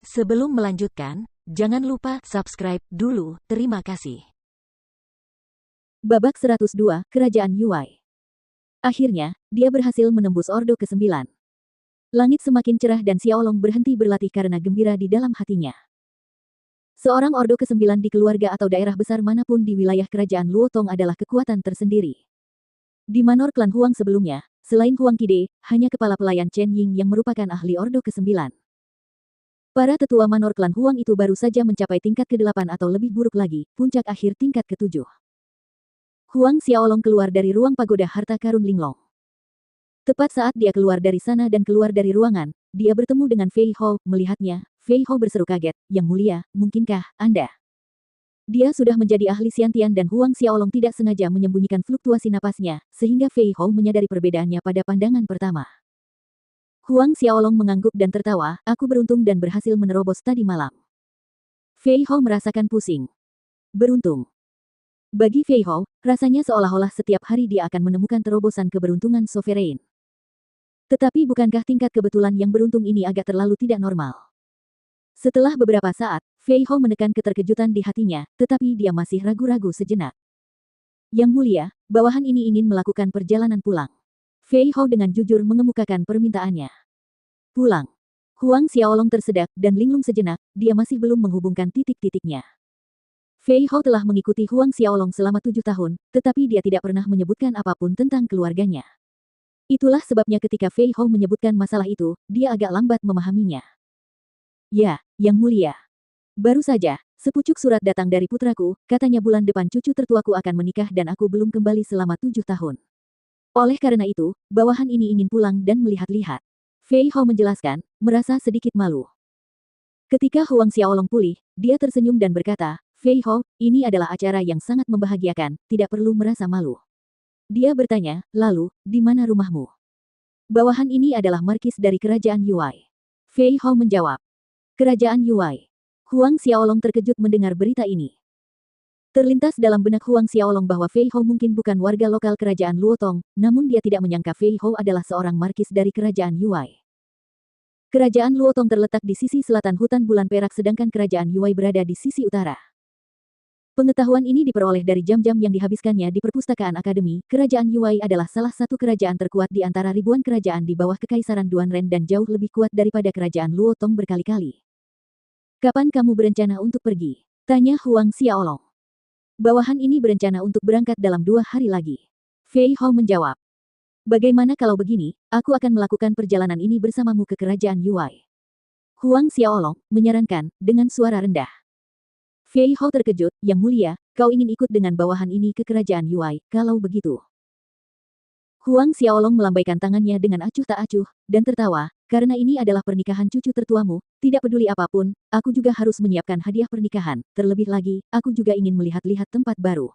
Sebelum melanjutkan, jangan lupa subscribe dulu, terima kasih. Babak 102, Kerajaan Yuai. Akhirnya, dia berhasil menembus Ordo ke-9. Langit semakin cerah dan Xiaolong berhenti berlatih karena gembira di dalam hatinya. Seorang Ordo ke-9 di keluarga atau daerah besar manapun di wilayah kerajaan Luotong adalah kekuatan tersendiri. Di manor klan Huang sebelumnya, selain Huang Qide, hanya kepala pelayan Chen Ying yang merupakan ahli Ordo ke-9. Para tetua manor klan Huang itu baru saja mencapai tingkat ke-8 atau lebih buruk lagi, puncak akhir tingkat ke-7. Huang Xiaolong keluar dari ruang pagoda harta karun Linglong. Tepat saat dia keluar dari sana dan keluar dari ruangan, dia bertemu dengan Fei Hou. Melihatnya, Fei Hou berseru kaget, "Yang mulia, mungkinkah Anda?" Dia sudah menjadi ahli Xiantian dan Huang Xiaolong tidak sengaja menyembunyikan fluktuasi napasnya, sehingga Fei Hou menyadari perbedaannya pada pandangan pertama. Huang Xiaolong mengangguk dan tertawa, "Aku beruntung dan berhasil menerobos tadi malam." Fei Hou merasakan pusing. Beruntung. Bagi Fei Hou, rasanya seolah-olah setiap hari dia akan menemukan terobosan keberuntungan sovereign. Tetapi bukankah tingkat kebetulan yang beruntung ini agak terlalu tidak normal? Setelah beberapa saat, Fei Hou menekan keterkejutan di hatinya, tetapi dia masih ragu-ragu sejenak. "Yang mulia, bawahan ini ingin melakukan perjalanan pulang." Fei Hou dengan jujur mengemukakan permintaannya. "Pulang." Huang Xiaolong tersedak dan linglung sejenak, dia masih belum menghubungkan titik-titiknya. Fei Hou telah mengikuti Huang Xiaolong selama 7 tahun, tetapi dia tidak pernah menyebutkan apapun tentang keluarganya. Itulah sebabnya ketika Fei Hou menyebutkan masalah itu, dia agak lambat memahaminya. "Ya, Yang Mulia. Baru saja, sepucuk surat datang dari putraku, katanya bulan depan cucu tertuaku akan menikah dan aku belum kembali selama 7 tahun. Oleh karena itu, bawahan ini ingin pulang dan melihat-lihat." Fei Hou menjelaskan, merasa sedikit malu. Ketika Huang Xiaolong pulih, dia tersenyum dan berkata, "Fei Hou, ini adalah acara yang sangat membahagiakan, tidak perlu merasa malu." Dia bertanya, "Lalu, di mana rumahmu?" "Bawahan ini adalah markis dari kerajaan Yuai." Fei Hou menjawab. "Kerajaan Yuai." Huang Xiaolong terkejut mendengar berita ini. Terlintas dalam benak Huang Xiaolong bahwa Fei Hou mungkin bukan warga lokal kerajaan Luotong, namun dia tidak menyangka Fei Hou adalah seorang markis dari kerajaan Yuai. Kerajaan Luotong terletak di sisi selatan hutan bulan perak sedangkan kerajaan Yuai berada di sisi utara. Pengetahuan ini diperoleh dari jam-jam yang dihabiskannya di perpustakaan akademi. Kerajaan Yuai adalah salah satu kerajaan terkuat di antara ribuan kerajaan di bawah kekaisaran Duanren dan jauh lebih kuat daripada kerajaan Luotong berkali-kali. "Kapan kamu berencana untuk pergi?" tanya Huang Xiaolong. "Bawahan ini berencana untuk berangkat dalam 2 hari lagi." Fei Hou menjawab. "Bagaimana kalau begini, aku akan melakukan perjalanan ini bersamamu ke kerajaan Yuai." Huang Xiaolong menyarankan dengan suara rendah. Fei Hou terkejut, "Yang mulia, kau ingin ikut dengan bawahan ini ke kerajaan Yuai, kalau begitu." Huang Xiaolong melambaikan tangannya dengan acuh tak acuh, dan tertawa, "Karena ini adalah pernikahan cucu tertuamu, tidak peduli apapun, aku juga harus menyiapkan hadiah pernikahan, terlebih lagi, aku juga ingin melihat-lihat tempat baru.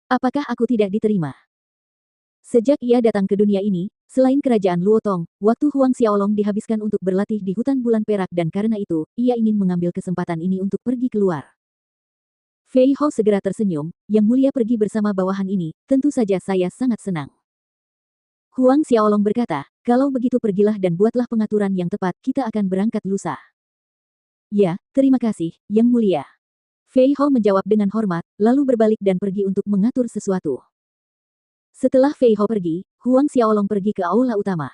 Apakah aku tidak diterima?" Sejak ia datang ke dunia ini, selain kerajaan Luotong, waktu Huang Xiaolong dihabiskan untuk berlatih di hutan bulan perak dan karena itu, ia ingin mengambil kesempatan ini untuk pergi keluar. Fei Hou segera tersenyum, "Yang mulia pergi bersama bawahan ini, tentu saja saya sangat senang." Huang Xiaolong berkata, "Kalau begitu pergilah dan buatlah pengaturan yang tepat, kita akan berangkat lusa." "Ya, terima kasih, Yang Mulia." Fei Hou menjawab dengan hormat, lalu berbalik dan pergi untuk mengatur sesuatu. Setelah Fei Hou pergi, Huang Xiaolong pergi ke aula utama.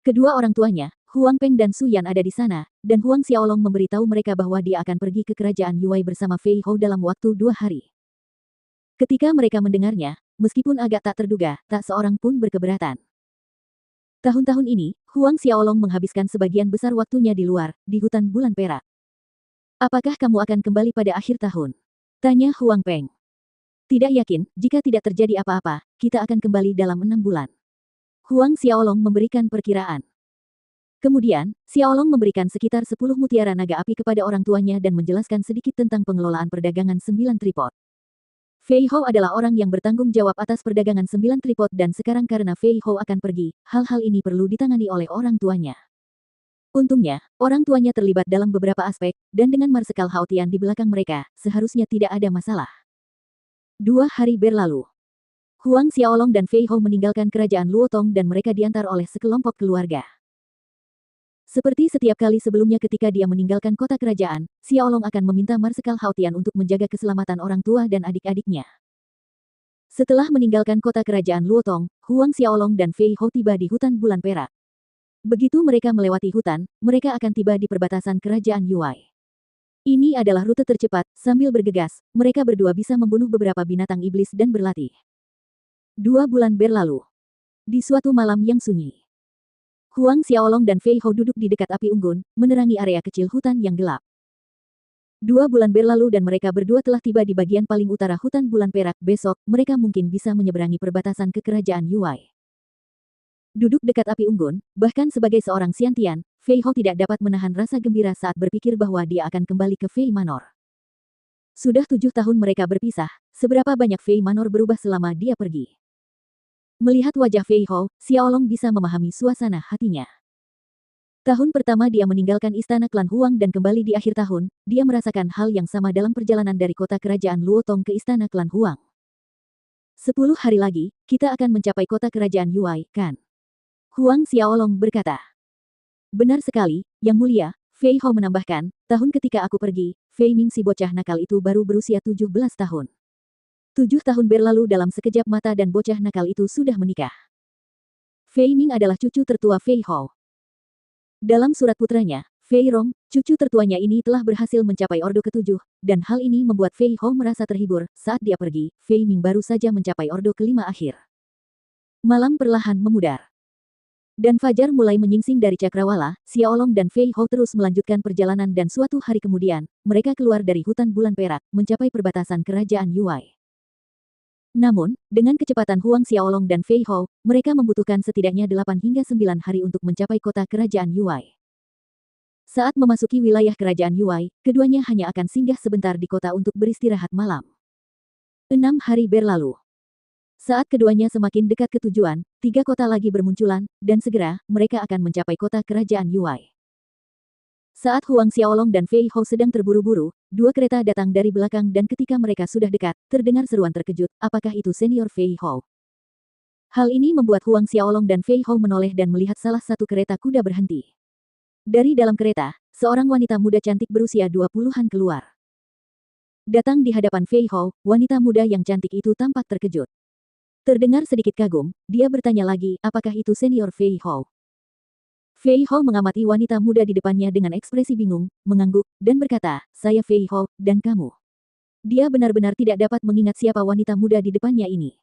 Kedua orang tuanya, Huang Peng dan Su Yan ada di sana, dan Huang Xiaolong memberitahu mereka bahwa dia akan pergi ke kerajaan Yuai bersama Fei Hou dalam waktu 2 hari. Ketika mereka mendengarnya, meskipun agak tak terduga, tak seorang pun berkeberatan. Tahun-tahun ini, Huang Xiaolong menghabiskan sebagian besar waktunya di luar, di hutan bulan perak. "Apakah kamu akan kembali pada akhir tahun?" tanya Huang Peng. "Tidak yakin, jika tidak terjadi apa-apa, kita akan kembali dalam 6 bulan." Huang Xiaolong memberikan perkiraan. Kemudian, Xiaolong memberikan sekitar 10 mutiara naga api kepada orang tuanya dan menjelaskan sedikit tentang pengelolaan perdagangan 9 tripod. Fei Hou adalah orang yang bertanggung jawab atas perdagangan 9 tripod dan sekarang karena Fei Hou akan pergi, hal-hal ini perlu ditangani oleh orang tuanya. Untungnya, orang tuanya terlibat dalam beberapa aspek, dan dengan Marsekal Hao Tian di belakang mereka, seharusnya tidak ada masalah. 2 hari berlalu. Huang Xiaolong dan Fei Hou meninggalkan kerajaan Luotong dan mereka diantar oleh sekelompok keluarga. Seperti setiap kali sebelumnya ketika dia meninggalkan kota kerajaan, Xiaolong akan meminta Marsekal Haotian untuk menjaga keselamatan orang tua dan adik-adiknya. Setelah meninggalkan kota kerajaan Luotong, Huang Xiaolong dan Fei Hou tiba di hutan bulan perak. Begitu mereka melewati hutan, mereka akan tiba di perbatasan kerajaan Yuai. Ini adalah rute tercepat, sambil bergegas, mereka berdua bisa membunuh beberapa binatang iblis dan berlatih. 2 bulan berlalu. Di suatu malam yang sunyi, Huang Xiaolong dan Fei Hou duduk di dekat api unggun, menerangi area kecil hutan yang gelap. 2 bulan berlalu dan mereka berdua telah tiba di bagian paling utara hutan bulan perak. Besok, mereka mungkin bisa menyeberangi perbatasan ke kerajaan Yuai. Duduk dekat api unggun, bahkan sebagai seorang Xiantian, Fei Hou tidak dapat menahan rasa gembira saat berpikir bahwa dia akan kembali ke Fei Manor. Sudah 7 tahun mereka berpisah, seberapa banyak Fei Manor berubah selama dia pergi. Melihat wajah Fei Hou, Xiaolong bisa memahami suasana hatinya. Tahun pertama dia meninggalkan istana klan Huang dan kembali di akhir tahun, dia merasakan hal yang sama dalam perjalanan dari kota kerajaan Luotong ke istana klan Huang. 10 hari lagi, kita akan mencapai kota kerajaan Yuai, kan? Huang Xiaolong berkata. Benar sekali, Yang Mulia, Fei Hou menambahkan, tahun ketika aku pergi, Fei Ming si bocah nakal itu baru berusia 17 tahun. 7 tahun berlalu dalam sekejap mata dan bocah nakal itu sudah menikah. Fei Ming adalah cucu tertua Fei Hou. Dalam surat putranya, Fei Rong, cucu tertuanya ini telah berhasil mencapai Ordo ke-7, dan hal ini membuat Fei Hou merasa terhibur. Saat dia pergi, Fei Ming baru saja mencapai Ordo ke-5 akhir. Malam perlahan memudar. Dan fajar mulai menyingsing dari cakrawala. Xiaolong dan Fei Hou terus melanjutkan perjalanan dan suatu hari kemudian, mereka keluar dari hutan bulan perak, mencapai perbatasan kerajaan Yuai. Namun, dengan kecepatan Huang Xiaolong dan Fei Hou, mereka membutuhkan setidaknya 8 hingga 9 hari untuk mencapai kota kerajaan Yuai. Saat memasuki wilayah kerajaan Yuai, keduanya hanya akan singgah sebentar di kota untuk beristirahat malam. 6 hari berlalu. Saat keduanya semakin dekat ke tujuan, 3 kota lagi bermunculan, dan segera, mereka akan mencapai kota kerajaan Yuai. Saat Huang Xiaolong dan Fei Hou sedang terburu-buru, 2 kereta datang dari belakang dan ketika mereka sudah dekat, terdengar seruan terkejut, apakah itu senior Fei Hou? Hal ini membuat Huang Xiaolong dan Fei Hou menoleh dan melihat salah satu kereta kuda berhenti. Dari dalam kereta, seorang wanita muda cantik berusia 20-an keluar. Datang di hadapan Fei Hou, wanita muda yang cantik itu tampak terkejut. Terdengar sedikit kagum, dia bertanya lagi, apakah itu senior Fei Hou? Fei Hou mengamati wanita muda di depannya dengan ekspresi bingung, mengangguk, dan berkata, saya Fei Hou, dan kamu. Dia benar-benar tidak dapat mengingat siapa wanita muda di depannya ini.